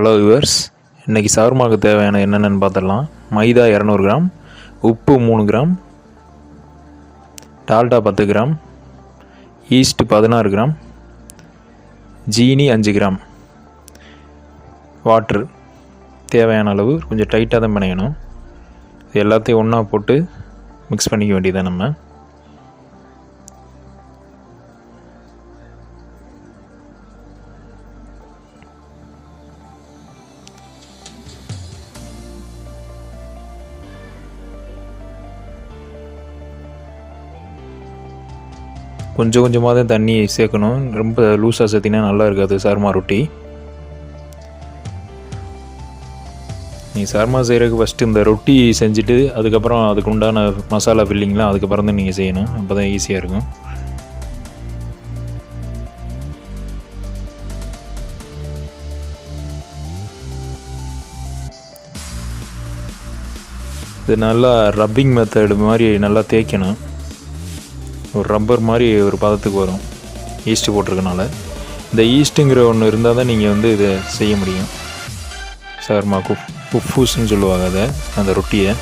Hello viewers, இன்றைக்கி ஷவர்மாவுக்கு தேவையான என்னென்னு பார்த்துடலாம். மைதா 200 கிராம், உப்பு 3 gram, Dalda 10 gram, yeast 16 gram, ஜீனி 5 கிராம், வாட்ரு தேவையான அளவு. கொஞ்சம் டைட்டாக தான் பிணையணும். இது எல்லாத்தையும் ஒன்றா போட்டு மிக்ஸ் பண்ணிக்க வேண்டியதான். நம்ம கொஞ்சம் கொஞ்சமாக தான் தண்ணி சேர்க்கணும். ரொம்ப லூஸாக சேர்த்தினா நல்லா இருக்காது ஷவர்மா ரொட்டி. நீ ஷவர்மா செய்கிறதுக்கு ஃபஸ்ட்டு இந்த ரொட்டி செஞ்சுட்டு அதுக்கப்புறம் அதுக்கு உண்டான மசாலா ஃபில்லிங்லாம் அதுக்கப்புறம் தான் நீங்கள் செய்யணும். அப்போ தான் ஈஸியாக இருக்கும். இது நல்லா ரப்பிங் மெத்தடு மாதிரி நல்லா தேய்க்கணும். ஒரு ரப்பர் மாதிரி ஒரு பதத்துக்கு வரும் ஈஸ்ட்டு போட்டிருக்கனால. இந்த ஈஸ்ட்டுங்கிற ஒன்று இருந்தால் தான் நீங்கள் வந்து இதை செய்ய முடியும். ஷவர்மா குஃபூஸ்ன்னு சொல்லுவாங்க அதை, அந்த ரொட்டியை.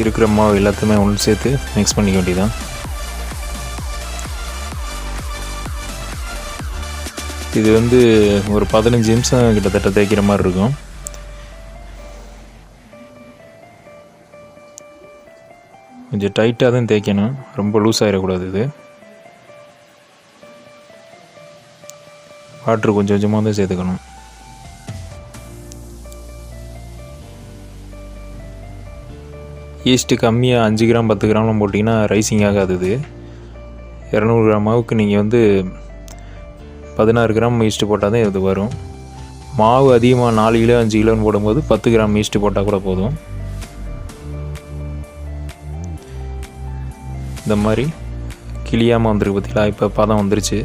இருக்கிற மாவு எல்லாத்தையுமே ஒன்று சேர்த்து மிக்ஸ் பண்ணிக்க வேண்டியதான். இது வந்து ஒரு 15 நிமிஷம் கிட்டத்தட்ட தேய்க்கிற மாதிரி இருக்கும். கொஞ்சம் டைட்டாக தான் தேய்க்கணும், ரொம்ப லூஸ் ஆகிடக்கூடாது. இது வாட்ரு கொஞ்சம் கொஞ்சமாக தான் சேர்த்துக்கணும். ஈஸ்ட்டு கம்மியாக 5 கிராம் 10 கிராம்லாம் போட்டிங்கன்னா ரைசிங் ஆகாது. இது 200 கிராம் மாவுக்கு நீங்கள் வந்து 16 கிராம் ஈஸ்ட்டு போட்டால் தான் இது வரும். மாவு அதிகமாக 4 கிலோ 5 கிலோன்னு போடும்போது 10 கிராம் ஈஸ்ட்டு போட்டால் கூட போதும். இந்த மாதிரி கிளியாமல் வந்துருக்கு பார்த்தீங்களா? இப்போ பதம் வந்துருச்சு.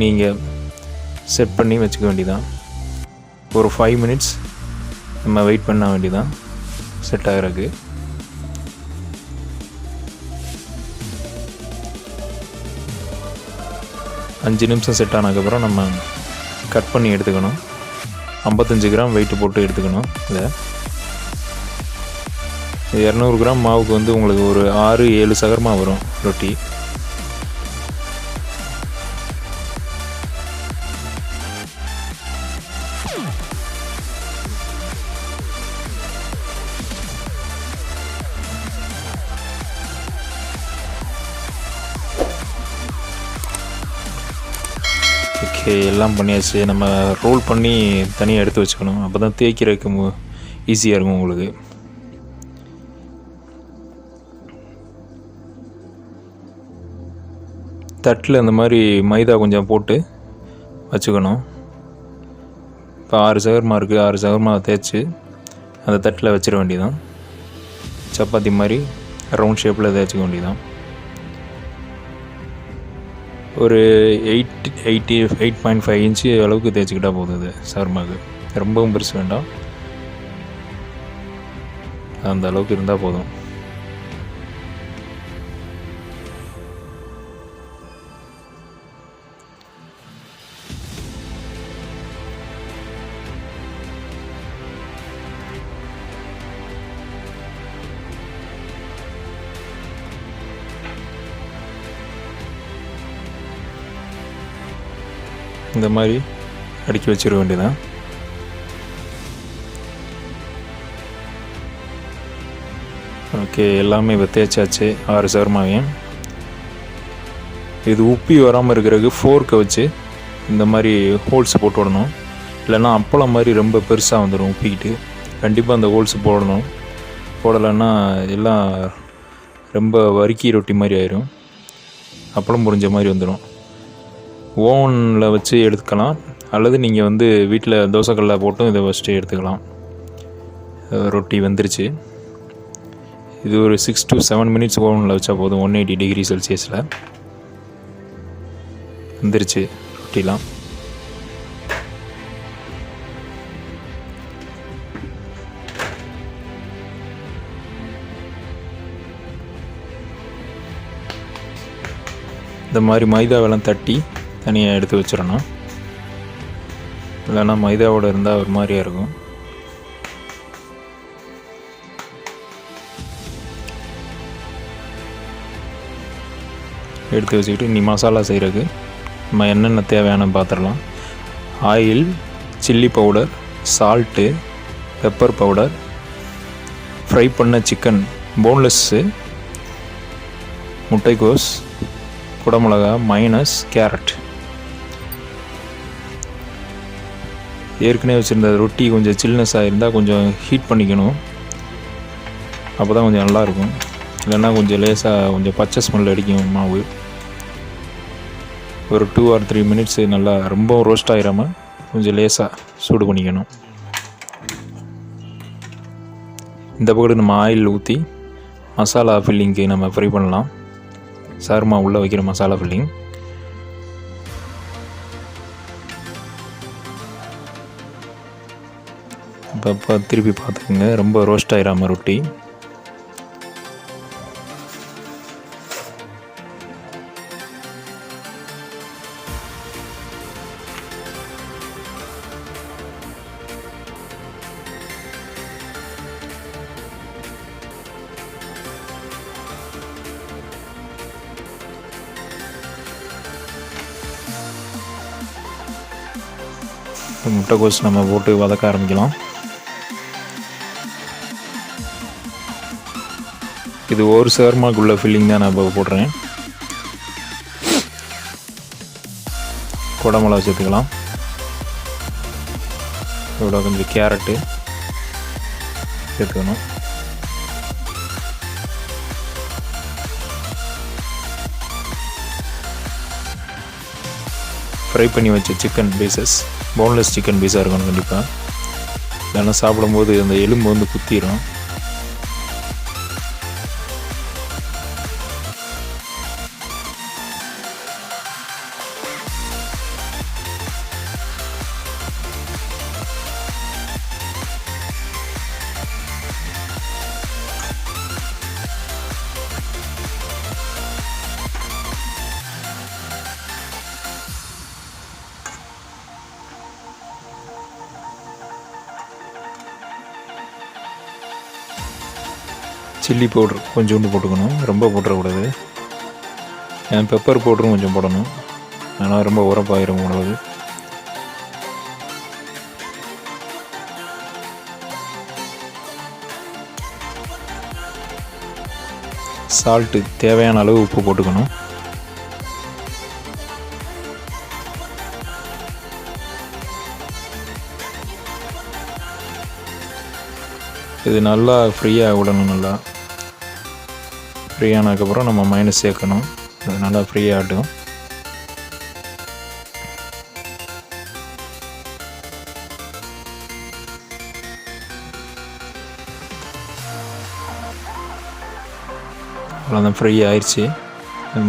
நீங்கள் செட் பண்ணி வச்சுக்க வேண்டியதான். ஒரு 5 மினிட்ஸ் நம்ம வெயிட் பண்ண வேண்டியதான் செட் ஆகிறதுக்கு. அஞ்சு நிமிஷம் செட் ஆனதுக்கப்புறம் நம்ம கட் பண்ணி எடுத்துக்கணும். 55 கிராம் வெயிட்டு போட்டு எடுத்துக்கணும். இதை 200 கிராம் மாவுக்கு வந்து உங்களுக்கு ஒரு 6-7 ஷவர்மா வரும் ரொட்டி. ஓகே, எல்லாம் பண்ணியாச்சு. நம்ம ரோல் பண்ணி தனியாக எடுத்து வச்சுக்கணும். அப்போ தான் தேய்க்கிறதுக்கு ஈஸியாக இருக்கும் உங்களுக்கு. தட்டில் அந்த மாதிரி மைதா கொஞ்சம் போட்டு வச்சுக்கணும். இப்போ 6 ஷவர்மா இருக்குது. 6 ஷவர்மா தேய்ச்சி அந்த தட்டில் வச்சிட வேண்டியதான். சப்பாத்தி மாதிரி ரவுண்ட் ஷேப்பில் தேய்ச்சிக்க வேண்டியதான். ஒரு 8.5 இன்ச்சு அளவுக்கு தேய்ச்சிக்கிட்டால் போதும். இது ஷவர்மாவுக்கு ரொம்பவும் பெருசு வேண்டாம், அந்த அளவுக்கு இருந்தால் போதும். இந்த மாதிரி அடுக்கி வச்சிட வேண்டியதான். ஓகே, எல்லாமே இப்போ தேய்ச்சாச்சு 6 ஷவர்மாவையும். இது உப்பி வராமல் இருக்கிறதுக்கு ஃபோர்க்கை வச்சு இந்த மாதிரி ஹோல்ஸ் போட்டு விடணும். இல்லைன்னா அப்பளம் மாதிரி ரொம்ப பெருசாக வந்துடும் உப்பிக்கிட்டு. கண்டிப்பாக அந்த ஹோல்ஸ் போடணும். போடலைன்னா எல்லாம் ரொம்ப வறுக்கி ரொட்டி மாதிரி ஆயிரும், அப்பளம் புரிஞ்ச மாதிரி வந்துடும். ஓவனில் வச்சு எடுத்துக்கலாம், அல்லது நீங்கள் வந்து வீட்டில் தோசைக்கல்ல போட்டும் இதை ஃபஸ்ட்டு எடுத்துக்கலாம். ரொட்டி வெந்துருச்சு. இது ஒரு 6 to 7 மினிட்ஸ் ஓவனில் வச்சா போதும். 180 டிகிரி செல்சியஸில் வந்துருச்சு ரொட்டிலாம். இந்த மாதிரி மைதாவெல்லாம் தட்டி தனியாக எடுத்து வச்சிடணும். இல்லைன்னா மைதாவோடு இருந்தால் ஒரு மாதிரியாக இருக்கும். எடுத்து வச்சுக்கிட்டு இனி மசாலா செய்கிறதுக்கு நம்ம என்னென்ன தேவையான பார்த்துடலாம். Oil, chilli powder, salt, pepper powder, fry பண்ண சிக்கன் போன்லெஸ்ஸு, முட்டைக்கோஸ், குடமிளகா, மைனஸ், கேரட். ஏற்கனவே வச்சுருந்த ரொட்டி கொஞ்சம் சில்னஸாக இருந்தால் கொஞ்சம் ஹீட் பண்ணிக்கணும், அப்போ தான் கொஞ்சம் நல்லாயிருக்கும். இல்லைன்னா கொஞ்சம் லேசாக கொஞ்சம் பச்சை ஸ்மெல் அடிக்கும் மாவு. ஒரு 2 or 3 minutes நல்லா ரொம்ப ரோஸ்ட் ஆகிடாமல் கொஞ்சம் லேசாக சூடு பண்ணிக்கணும். இந்த பக்கம் நம்ம ஆயில் ஊற்றி மசாலா ஃபில்லிங்க்கு நம்ம ஃப்ரை பண்ணலாம். ஷவர்மா உள்ளே வைக்கிற மசாலா ஃபில்லிங். இப்போ திருப்பி பார்த்துக்குங்க, ரொம்ப ரோஸ்ட் ஆகிடாமல் ரொட்டி. முட்டைக்கோஸ் நம்ம போட்டு வதக்க ஆரம்பிக்கலாம். இது ஒரு ஷவர்மாக்குள்ள ஃபில்லிங் தான் நான் இப்போ போடுறேன். குடமிளகா சேர்த்துக்கலாம். இதோட கொஞ்சம் கேரட்டு சேர்த்துக்கணும். ஃப்ரை பண்ணி வச்ச சிக்கன் பீசஸ், போன்லெஸ் சிக்கன் பீஸாக இருக்கணும் கண்டிப்பாக. இல்லைன்னா சாப்பிடும்போது அந்த எலும்பு வந்து குத்திடும். சில்லி பவுட்ரு கொஞ்சோண்டு போட்டுக்கணும், ரொம்ப போட்டுறக்கூடாது. பெப்பர் பவுடரும் கொஞ்சம் போடணும், ஆனால் ரொம்ப உரப்பாயிரும் உணவு. சால்ட்டு தேவையான அளவு உப்பு போட்டுக்கணும். இது நல்லா ஃப்ரீயாக விடணும். நல்லா ஃப்ரீயானதுக்கப்புறம் நம்ம மைனஸ் சேர்க்கணும். அது நல்லா ஃப்ரீயாகட்டும். அவ்வளோதான், ஃப்ரீ ஆயிடுச்சு.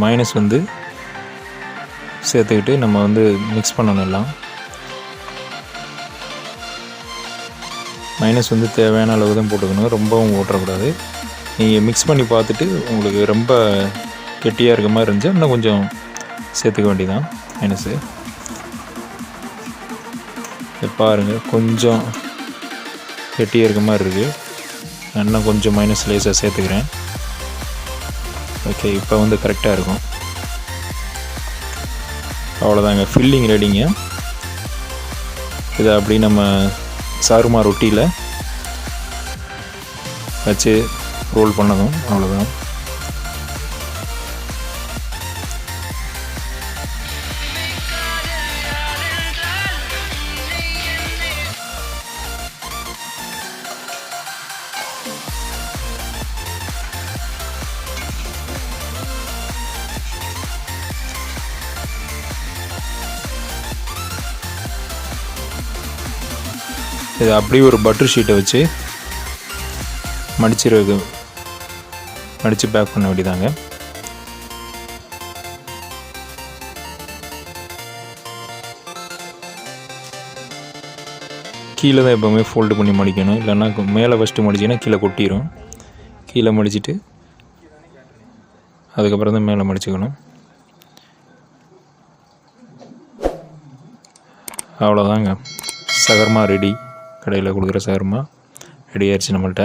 மைனஸ் வந்து சேர்த்துக்கிட்டு நம்ம வந்து மிக்ஸ் பண்ணணும் எல்லாம். மைனஸ் வந்து தேவையான அளவு தான் போட்டுக்கணும், ரொம்பவும் போட்டுறக்கூடாது. நீங்கள் மிக்ஸ் பண்ணி பார்த்துட்டு உங்களுக்கு ரொம்ப கெட்டியாக இருக்க மாதிரி இருந்துச்சு இன்னும் கொஞ்சம் சேர்த்துக்க வேண்டியதான் மைனஸு. பாருங்கள், கொஞ்சம் கெட்டியாக இருக்க மாதிரி இருக்குது. இன்னும் கொஞ்சம் மைனஸ் லேஸாக சேர்த்துக்கிறேன். ஓகே, இப்போ வந்து கரெக்டாக இருக்கும். அவ்வளோதாங்க, ஃபில்லிங் ரெடிங்க. இதை அப்படி நம்ம ஷவர்மா ரொட்டியில் வச்சு ரோல் பண்ணதும் அவ்வளோதான். இது அப்படியே ஒரு பட்டர் ஷீட்டை வச்சு மடித்து பேக் பண்ண வேண்டியதாங்க. கீழே தான் எப்போவுமே ஃபோல்டு பண்ணி மடிக்கணும், இல்லைன்னா மேலே ஃபஸ்ட்டு மடிச்சிங்கன்னா கீழே கொட்டிடும். கீழே மடிச்சுட்டு அதுக்கப்புறம் தான் மேலே மடிச்சுக்கணும். அவ்வளோதாங்க, சகர்மா ரெடி. கடையில் கொடுக்குற சகர்மா ரெடி ஆயிடுச்சு நம்மள்ட்ட.